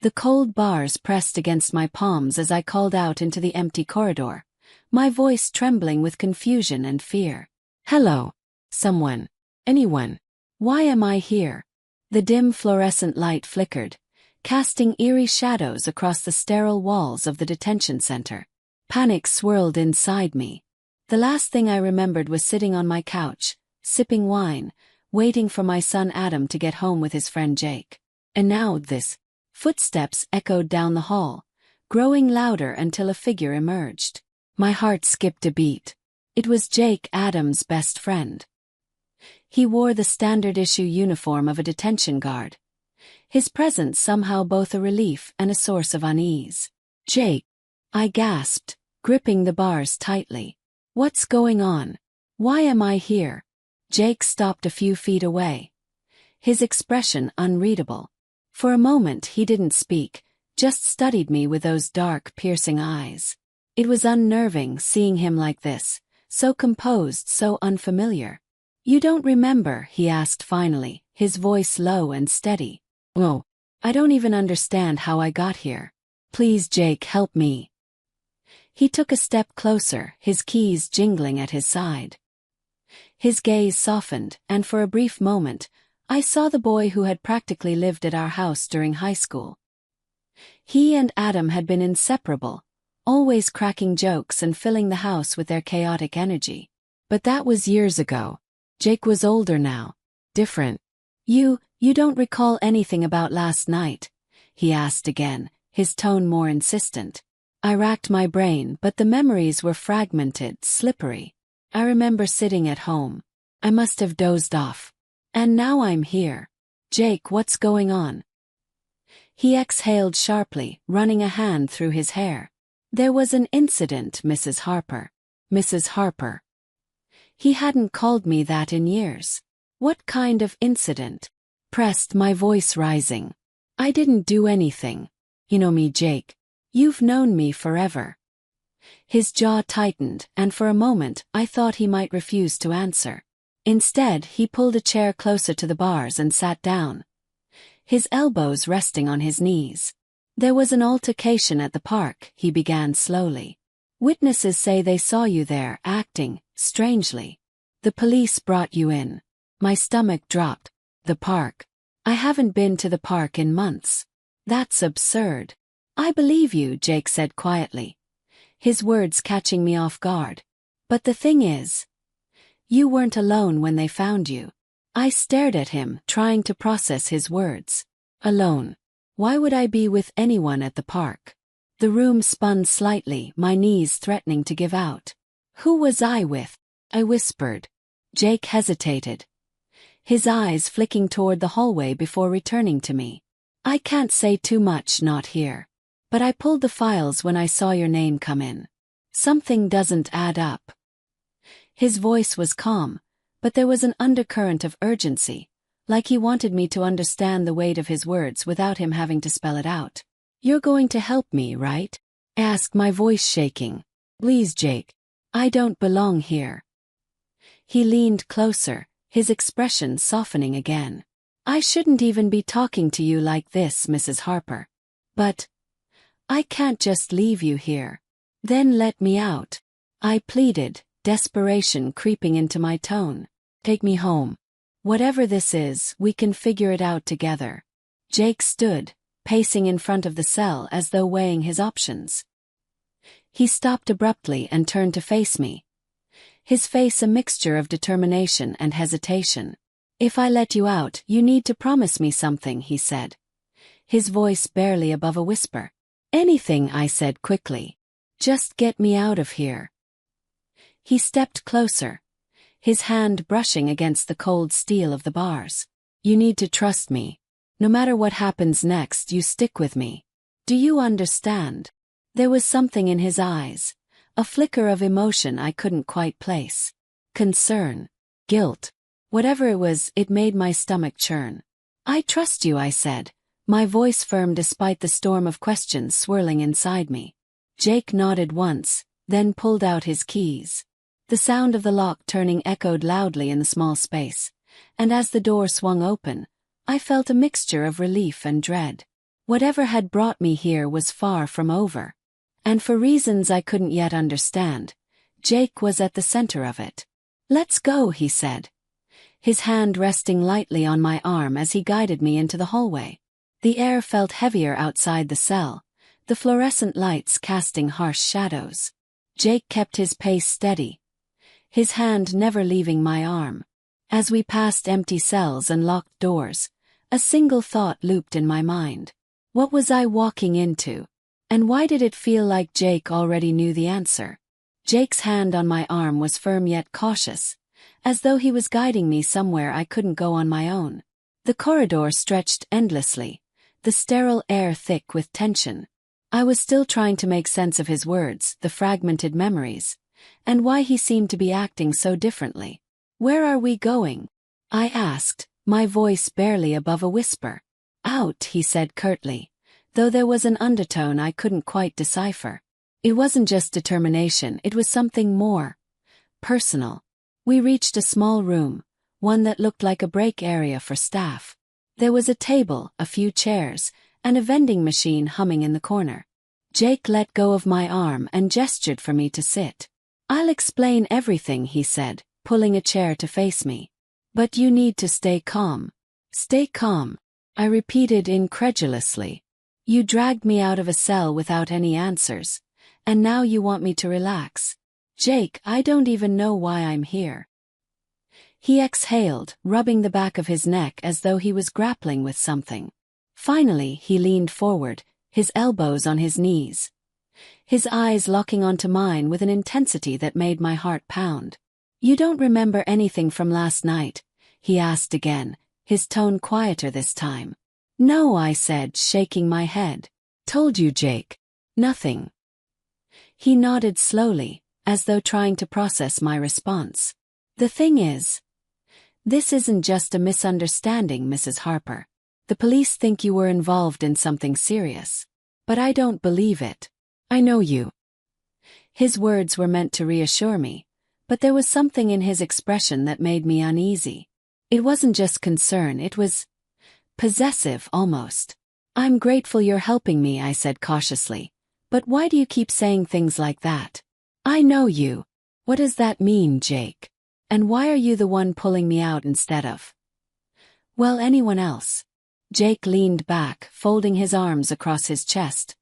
The cold bars pressed against my palms as I called out into the empty corridor, my voice trembling with confusion and fear. "Hello. Someone. Anyone. Why am I here?" The dim fluorescent light flickered, casting eerie shadows across the sterile walls of the detention center. Panic swirled inside me. The last thing I remembered was sitting on my couch, sipping wine, waiting for my son Adam to get home with his friend Jake. And now this. Footsteps echoed down the hall, growing louder until a figure emerged. My heart skipped a beat. It was Jake, Adam's best friend. He wore the standard-issue uniform of a detention guard, his presence somehow both a relief and a source of unease. "Jake," I gasped, gripping the bars tightly. "What's going on? Why am I here?" Jake stopped a few feet away, his expression unreadable. For a moment he didn't speak, just studied me with those dark, piercing eyes. It was unnerving seeing him like this, so composed, so unfamiliar. "You don't remember?" he asked finally, his voice low and steady. "Oh, I don't even understand how I got here. Please, Jake, help me." He took a step closer, his keys jingling at his side. His gaze softened, and for a brief moment, I saw the boy who had practically lived at our house during high school. He and Adam had been inseparable, always cracking jokes and filling the house with their chaotic energy. But that was years ago. Jake was older now. Different. You don't recall anything about last night?" he asked again, his tone more insistent. I racked my brain, but the memories were fragmented, slippery. I remember sitting at home. I must have dozed off. And now I'm here. "Jake, what's going on?" He exhaled sharply, running a hand through his hair. "There was an incident, Mrs. Harper." "Mrs. Harper." He hadn't called me that in years. "What kind of incident?" Pressed, my voice rising. "I didn't do anything. You know me, Jake. You've known me forever." His jaw tightened, and for a moment I thought he might refuse to answer. Instead, he pulled a chair closer to the bars and sat down, his elbows resting on his knees. "There was an altercation at the park," he began slowly. "Witnesses say they saw you there, acting strangely. The police brought you in." My stomach dropped. "The park? I haven't been to the park in months." "That's absurd." "I believe you," Jake said quietly, his words catching me off guard. "But the thing is, you weren't alone when they found you." I stared at him, trying to process his words. "Alone? Why would I be with anyone at the park?" The room spun slightly, my knees threatening to give out. "Who was I with?" I whispered. Jake hesitated, his eyes flicking toward the hallway before returning to me. "I can't say too much, not here. But I pulled the files when I saw your name come in. Something doesn't add up." His voice was calm, but there was an undercurrent of urgency, like he wanted me to understand the weight of his words without him having to spell it out. "You're going to help me, right?" I asked, my voice shaking. "Please, Jake. I don't belong here." He leaned closer, his expression softening again. "I shouldn't even be talking to you like this, Mrs. Harper. But I can't just leave you here." "Then let me out," I pleaded, desperation creeping into my tone. "Take me home. Whatever this is, we can figure it out together." Jake stood, pacing in front of the cell as though weighing his options. He stopped abruptly and turned to face me, his face a mixture of determination and hesitation. "If I let you out, you need to promise me something," he said, his voice barely above a whisper. "Anything," I said quickly. "Just get me out of here." He stepped closer, his hand brushing against the cold steel of the bars. "You need to trust me. No matter what happens next, you stick with me. Do you understand?" There was something in his eyes, a flicker of emotion I couldn't quite place. Concern, guilt, whatever it was, it made my stomach churn. "I trust you," I said, my voice firm despite the storm of questions swirling inside me. Jake nodded once, then pulled out his keys. The sound of the lock turning echoed loudly in the small space, and as the door swung open, I felt a mixture of relief and dread. Whatever had brought me here was far from over. And for reasons I couldn't yet understand, Jake was at the center of it. "Let's go," he said, his hand resting lightly on my arm as he guided me into the hallway. The air felt heavier outside the cell, the fluorescent lights casting harsh shadows. Jake kept his pace steady, his hand never leaving my arm. As we passed empty cells and locked doors, a single thought looped in my mind. What was I walking into? And why did it feel like Jake already knew the answer? Jake's hand on my arm was firm yet cautious, as though he was guiding me somewhere I couldn't go on my own. The corridor stretched endlessly, the sterile air thick with tension. I was still trying to make sense of his words, the fragmented memories, and why he seemed to be acting so differently. "Where are we going?" I asked, my voice barely above a whisper. "Out," he said curtly, though there was an undertone I couldn't quite decipher. It wasn't just determination, it was something more personal. We reached a small room, one that looked like a break area for staff. There was a table, a few chairs, and a vending machine humming in the corner. Jake let go of my arm and gestured for me to sit. "I'll explain everything," he said, pulling a chair to face me. "But you need to stay calm." "Stay calm," I repeated incredulously. "You dragged me out of a cell without any answers, and now you want me to relax. Jake, I don't even know why I'm here." He exhaled, rubbing the back of his neck as though he was grappling with something. Finally, he leaned forward, his elbows on his knees, his eyes locking onto mine with an intensity that made my heart pound. "You don't remember anything from last night?" he asked again, his tone quieter this time. "No," I said, shaking my head. "Told you, Jake. Nothing." He nodded slowly, as though trying to process my response. "The thing is, this isn't just a misunderstanding, Mrs. Harper. The police think you were involved in something serious. But I don't believe it. I know you." His words were meant to reassure me, but there was something in his expression that made me uneasy. It wasn't just concern, it was possessive almost. "I'm grateful you're helping me," I said cautiously. "But why do you keep saying things like that?" "I know you." "What does that mean, Jake? And why are you the one pulling me out instead of, well, anyone else?" Jake leaned back, folding his arms across his chest,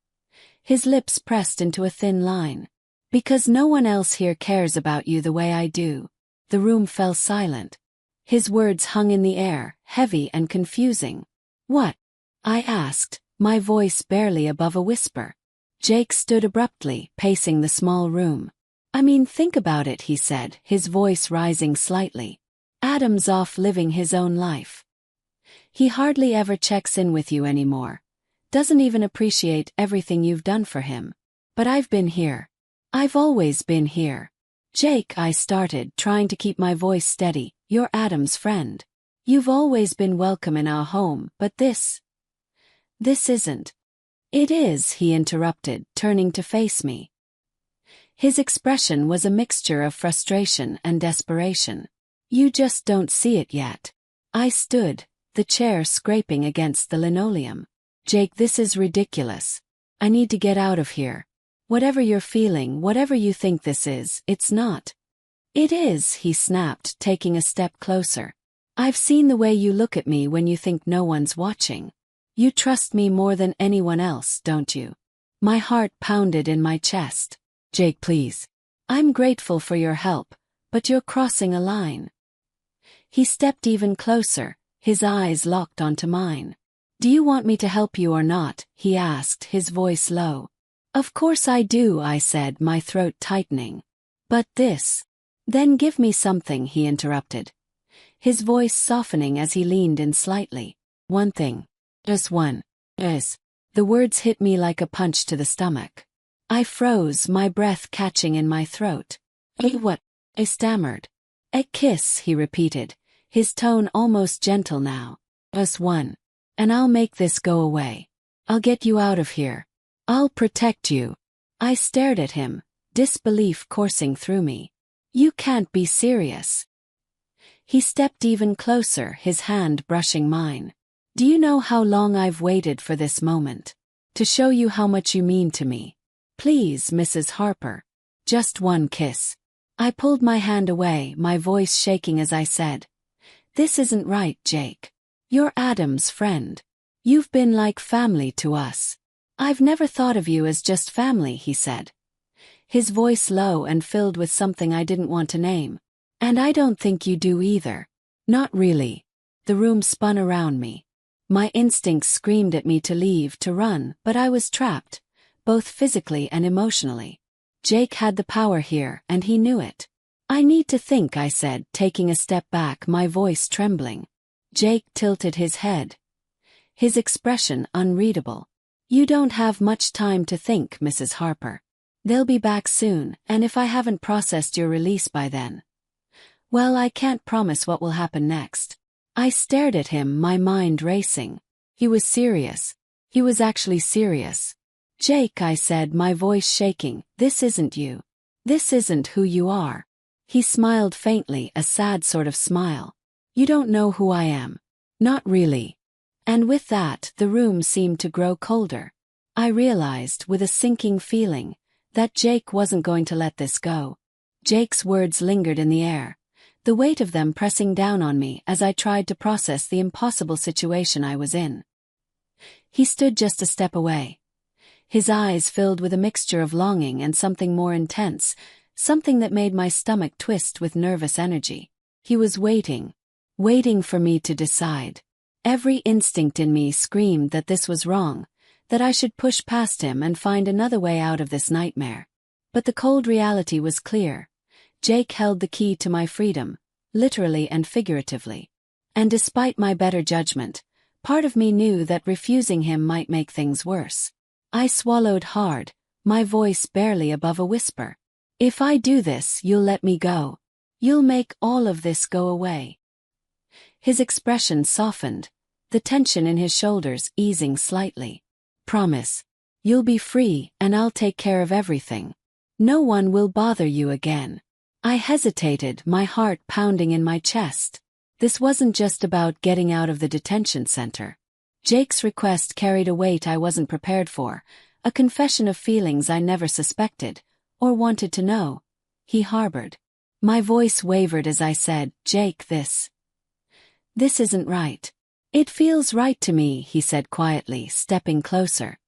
his lips pressed into a thin line. "Because no one else here cares about you the way I do." The room fell silent. His words hung in the air, heavy and confusing. "What?" I asked, my voice barely above a whisper. Jake stood abruptly, pacing the small room. "I mean, think about it," he said, his voice rising slightly. "Adam's off living his own life. He hardly ever checks in with you anymore. Doesn't even appreciate everything you've done for him. But I've been here. I've always been here." "Jake," I started, trying to keep my voice steady, "you're Adam's friend. You've always been welcome in our home, but this isn't." "It is," he interrupted, turning to face me. His expression was a mixture of frustration and desperation. "You just don't see it yet." I stood, the chair scraping against the linoleum. "Jake, this is ridiculous. I need to get out of here. Whatever you're feeling, whatever you think this is, it's not." "It is," he snapped, taking a step closer. "I've seen the way you look at me when you think no one's watching. You trust me more than anyone else, don't you?" My heart pounded in my chest. "Jake, please. I'm grateful for your help, but you're crossing a line." He stepped even closer, his eyes locked onto mine. "Do you want me to help you or not?" he asked, his voice low. "Of course I do," I said, my throat tightening. "But this—" "Then give me something," he interrupted, his voice softening as he leaned in slightly. "One thing. Just one. Yes." The words hit me like a punch to the stomach. I froze, my breath catching in my throat. "What?" I stammered. "A kiss," he repeated, his tone almost gentle now. "Just one. And I'll make this go away. I'll get you out of here. I'll protect you." I stared at him, disbelief coursing through me. "You can't be serious." He stepped even closer, his hand brushing mine. Do you know how long I've waited for this moment? To show you how much you mean to me. Please, Mrs. Harper. Just one kiss. I pulled my hand away, my voice shaking as I said, "This isn't right, Jake. You're Adam's friend. You've been like family to us." "I've never thought of you as just family," he said. His voice low and filled with something I didn't want to name. "And I don't think you do either." "Not really." The room spun around me. My instincts screamed at me to leave, to run, but I was trapped, both physically and emotionally. Jake had the power here, and he knew it. "I need to think," I said, taking a step back, my voice trembling. Jake tilted his head, his expression unreadable. "You don't have much time to think, Mrs. Harper. They'll be back soon, and if I haven't processed your release by then, well, I can't promise what will happen next." I stared at him, my mind racing. He was serious. He was actually serious. "Jake," I said, my voice shaking, "this isn't you. This isn't who you are." He smiled faintly, a sad sort of smile. "You don't know who I am." "Not really." And with that, the room seemed to grow colder. I realized, with a sinking feeling, that Jake wasn't going to let this go. Jake's words lingered in the air, the weight of them pressing down on me as I tried to process the impossible situation I was in. He stood just a step away, his eyes filled with a mixture of longing and something more intense, something that made my stomach twist with nervous energy. He was waiting for me to decide. Every instinct in me screamed that this was wrong, that I should push past him and find another way out of this nightmare. But the cold reality was clear. Jake held the key to my freedom, literally and figuratively. And despite my better judgment, part of me knew that refusing him might make things worse. I swallowed hard, my voice barely above a whisper. "If I do this, you'll let me go. You'll make all of this go away." His expression softened, the tension in his shoulders easing slightly. "Promise. You'll be free, and I'll take care of everything. No one will bother you again." I hesitated, my heart pounding in my chest. This wasn't just about getting out of the detention center. Jake's request carried a weight I wasn't prepared for, a confession of feelings I never suspected, or wanted to know, he harbored. My voice wavered as I said, "Jake, this isn't right." "It feels right to me," he said quietly, stepping closer.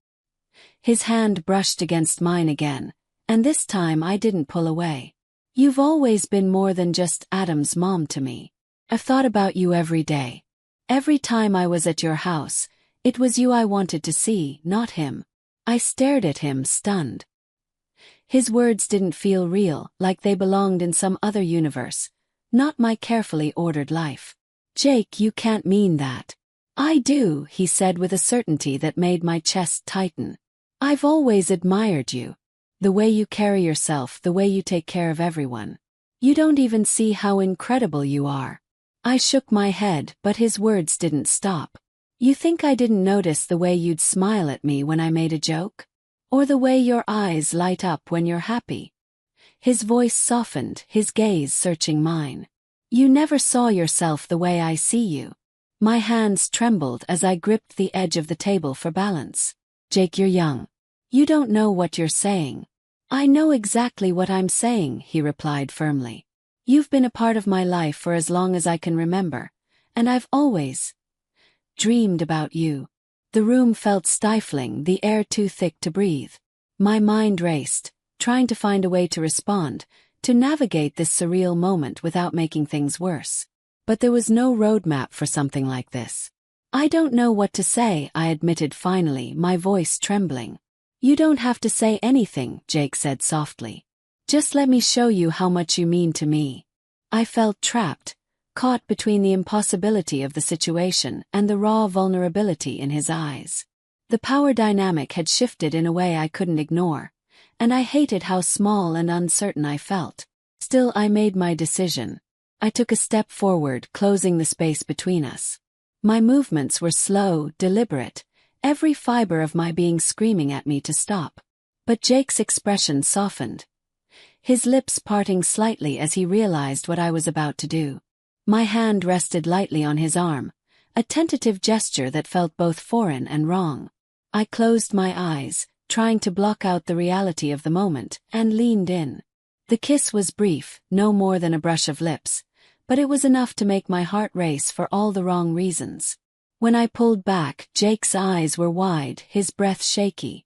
His hand brushed against mine again, and this time I didn't pull away. "You've always been more than just Adam's mom to me. I've thought about you every day. Every time I was at your house, it was you I wanted to see, not him." I stared at him, stunned. His words didn't feel real, like they belonged in some other universe, not my carefully ordered life. "Jake, you can't mean that." "I do," he said with a certainty that made my chest tighten. "I've always admired you. The way you carry yourself, the way you take care of everyone. You don't even see how incredible you are." I shook my head, but his words didn't stop. "You think I didn't notice the way you'd smile at me when I made a joke? Or the way your eyes light up when you're happy?" His voice softened, his gaze searching mine. "You never saw yourself the way I see you." My hands trembled as I gripped the edge of the table for balance. "Jake, you're young. You don't know what you're saying." "I know exactly what I'm saying," he replied firmly. "You've been a part of my life for as long as I can remember, and I've always dreamed about you." The room felt stifling, the air too thick to breathe. My mind raced, trying to find a way to respond, to navigate this surreal moment without making things worse. But there was no roadmap for something like this. "I don't know what to say," I admitted finally, my voice trembling. "You don't have to say anything," Jake said softly. "Just let me show you how much you mean to me." I felt trapped, caught between the impossibility of the situation and the raw vulnerability in his eyes. The power dynamic had shifted in a way I couldn't ignore, and I hated how small and uncertain I felt. Still, I made my decision. I took a step forward, closing the space between us. My movements were slow, deliberate, every fiber of my being screaming at me to stop. But Jake's expression softened, his lips parting slightly as he realized what I was about to do. My hand rested lightly on his arm, a tentative gesture that felt both foreign and wrong. I closed my eyes, trying to block out the reality of the moment, and leaned in. The kiss was brief, no more than a brush of lips, but it was enough to make my heart race for all the wrong reasons. When I pulled back, Jake's eyes were wide, his breath shaky.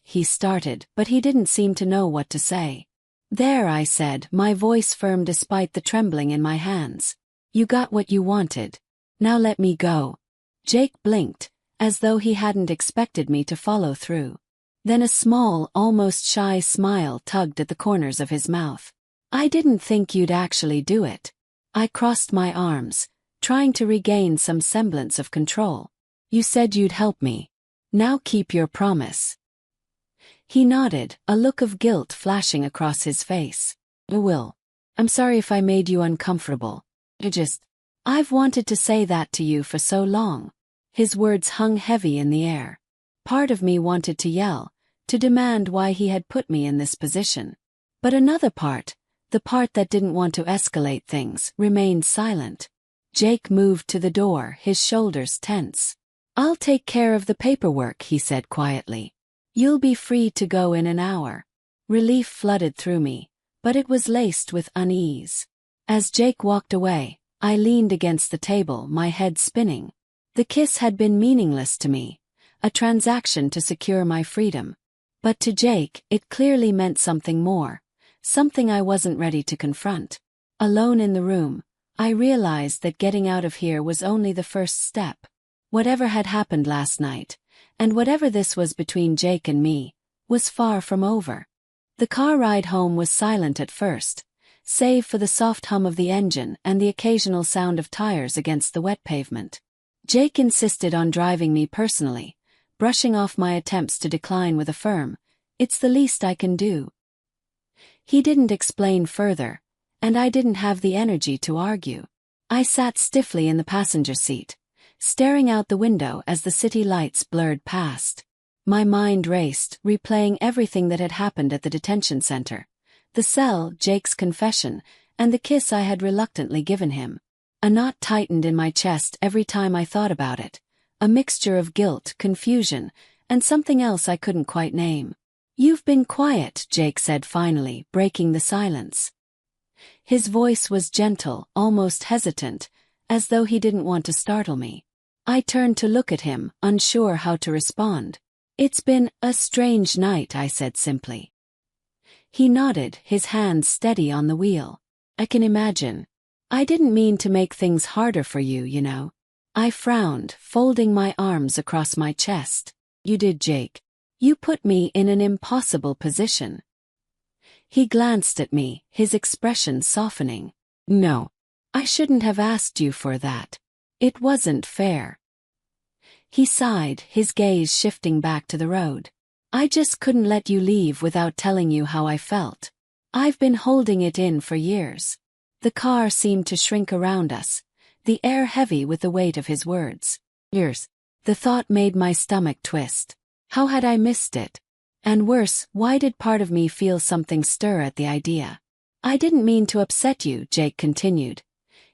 He started, but he didn't seem to know what to say. There, I said, my voice firm despite the trembling in my hands. You got what you wanted. Now let me go. Jake blinked, as though he hadn't expected me to follow through. Then a small, almost shy smile tugged at the corners of his mouth. I didn't think you'd actually do it. I crossed my arms, trying to regain some semblance of control. You said you'd help me. Now keep your promise. He nodded, a look of guilt flashing across his face. I will. I'm sorry if I made you uncomfortable. I've wanted to say that to you for so long. His words hung heavy in the air. Part of me wanted to yell, to demand why he had put me in this position. But another part, the part that didn't want to escalate things, remained silent. Jake moved to the door, his shoulders tense. I'll take care of the paperwork, he said quietly. You'll be free to go in an hour. Relief flooded through me, but it was laced with unease. As Jake walked away, I leaned against the table, my head spinning. The kiss had been meaningless to me, a transaction to secure my freedom. But to Jake, it clearly meant something more, something I wasn't ready to confront. Alone in the room, I realized that getting out of here was only the first step. Whatever had happened last night, and whatever this was between Jake and me, was far from over. The car ride home was silent at first, save for the soft hum of the engine and the occasional sound of tires against the wet pavement. Jake insisted on driving me personally, brushing off my attempts to decline with a firm, "It's the least I can do." He didn't explain further, and I didn't have the energy to argue. I sat stiffly in the passenger seat, staring out the window as the city lights blurred past. My mind raced, replaying everything that had happened at the detention center. The cell, Jake's confession, and the kiss I had reluctantly given him. A knot tightened in my chest every time I thought about it, a mixture of guilt, confusion, and something else I couldn't quite name. You've been quiet, Jake said finally, breaking the silence. His voice was gentle, almost hesitant, as though he didn't want to startle me. I turned to look at him, unsure how to respond. It's been a strange night, I said simply. He nodded, his hands steady on the wheel. I can imagine. I didn't mean to make things harder for you, you know. I frowned, folding my arms across my chest. You did, Jake. You put me in an impossible position. He glanced at me, his expression softening. No. I shouldn't have asked you for that. It wasn't fair. He sighed, his gaze shifting back to the road. I just couldn't let you leave without telling you how I felt. I've been holding it in for years. The car seemed to shrink around us, the air heavy with the weight of his words. Years. The thought made my stomach twist. How had I missed it? And worse, why did part of me feel something stir at the idea? I didn't mean to upset you, Jake continued,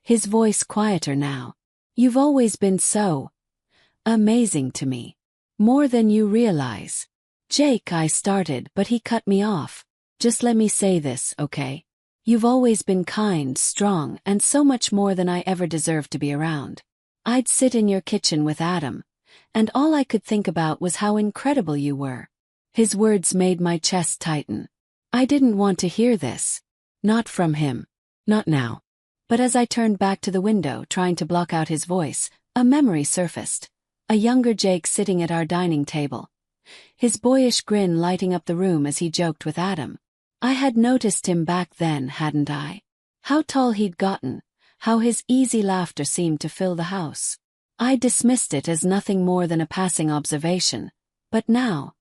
his voice quieter now. You've always been so amazing to me. More than you realize. Jake, I started, but he cut me off. Just let me say this, okay? You've always been kind, strong, and so much more than I ever deserved to be around. I'd sit in your kitchen with Adam, and all I could think about was how incredible you were. His words made my chest tighten. I didn't want to hear this. Not from him. Not now. But as I turned back to the window, trying to block out his voice, a memory surfaced. A younger Jake sitting at our dining table, his boyish grin lighting up the room as he joked with Adam. I had noticed him back then, hadn't I? How tall he'd gotten, how his easy laughter seemed to fill the house. I dismissed it as nothing more than a passing observation, but now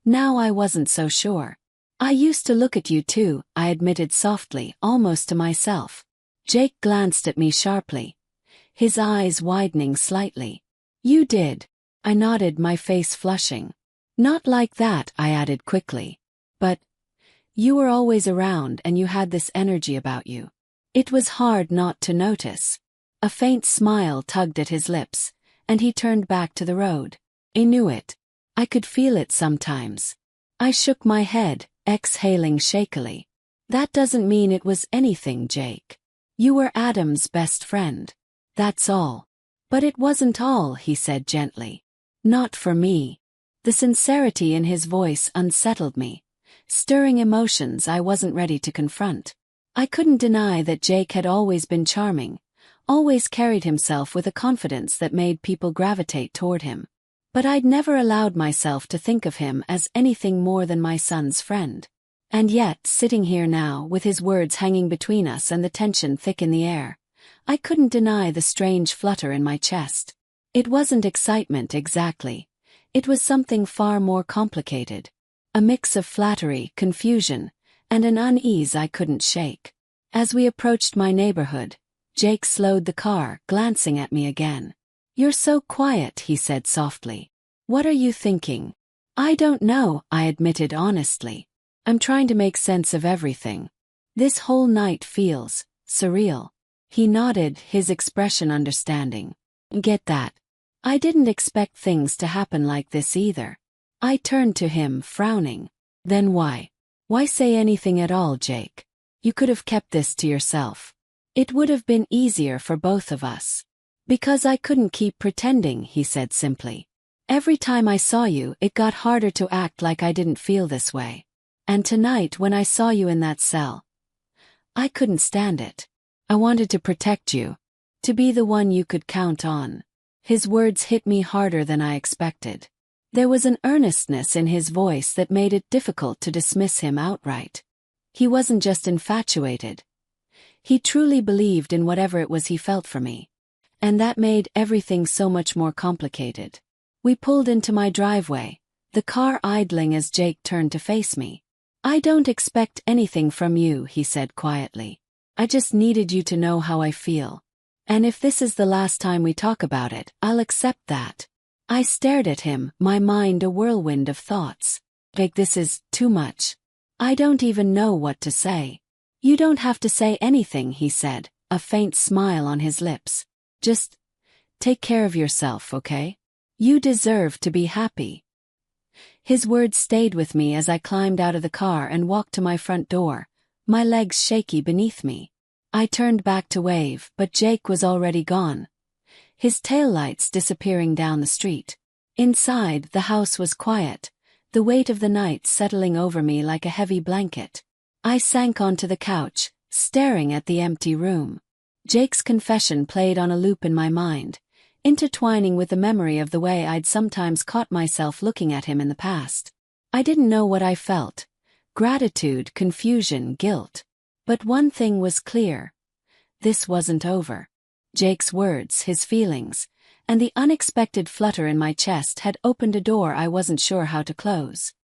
I wasn't so sure. I used to look at you too, I admitted softly, almost to myself. Jake glanced at me sharply, his eyes widening slightly. You did. I nodded, my face flushing. Not like that, I added quickly. But you were always around and you had this energy about you. It was hard not to notice. A faint smile tugged at his lips, and he turned back to the road. I knew it. I could feel it sometimes. I shook my head, exhaling shakily. That doesn't mean it was anything, Jake. You were Adam's best friend. That's all. But it wasn't all, he said gently. Not for me. The sincerity in his voice unsettled me, stirring emotions I wasn't ready to confront. I couldn't deny that Jake had always been charming, always carried himself with a confidence that made people gravitate toward him. But I'd never allowed myself to think of him as anything more than my son's friend. And yet, sitting here now, with his words hanging between us and the tension thick in the air, I couldn't deny the strange flutter in my chest. It wasn't excitement exactly. It was something far more complicated. A mix of flattery, confusion, and an unease I couldn't shake. As we approached my neighborhood, Jake slowed the car, glancing at me again. You're so quiet, he said softly. What are you thinking? I don't know, I admitted honestly. I'm trying to make sense of everything. This whole night feels surreal. He nodded, his expression understanding. Get that. I didn't expect things to happen like this either. I turned to him, frowning. Then why? Why say anything at all, Jake? You could have kept this to yourself. It would have been easier for both of us. Because I couldn't keep pretending, he said simply. Every time I saw you, it got harder to act like I didn't feel this way. And tonight, when I saw you in that cell, I couldn't stand it. I wanted to protect you. To be the one you could count on. His words hit me harder than I expected. There was an earnestness in his voice that made it difficult to dismiss him outright. He wasn't just infatuated. He truly believed in whatever it was he felt for me. And that made everything so much more complicated. We pulled into my driveway, the car idling as Jake turned to face me. I don't expect anything from you, he said quietly. I just needed you to know how I feel. And if this is the last time we talk about it, I'll accept that. I stared at him, my mind a whirlwind of thoughts. Jake, this is too much. I don't even know what to say. You don't have to say anything, he said, a faint smile on his lips. Just take care of yourself, okay? You deserve to be happy. His words stayed with me as I climbed out of the car and walked to my front door, my legs shaky beneath me. I turned back to wave, but Jake was already gone, his taillights disappearing down the street. Inside, the house was quiet, the weight of the night settling over me like a heavy blanket. I sank onto the couch, staring at the empty room. Jake's confession played on a loop in my mind, intertwining with the memory of the way I'd sometimes caught myself looking at him in the past. I didn't know what I felt. Gratitude, confusion, guilt. But one thing was clear. This wasn't over. Jake's words, his feelings, and the unexpected flutter in my chest had opened a door I wasn't sure how to close.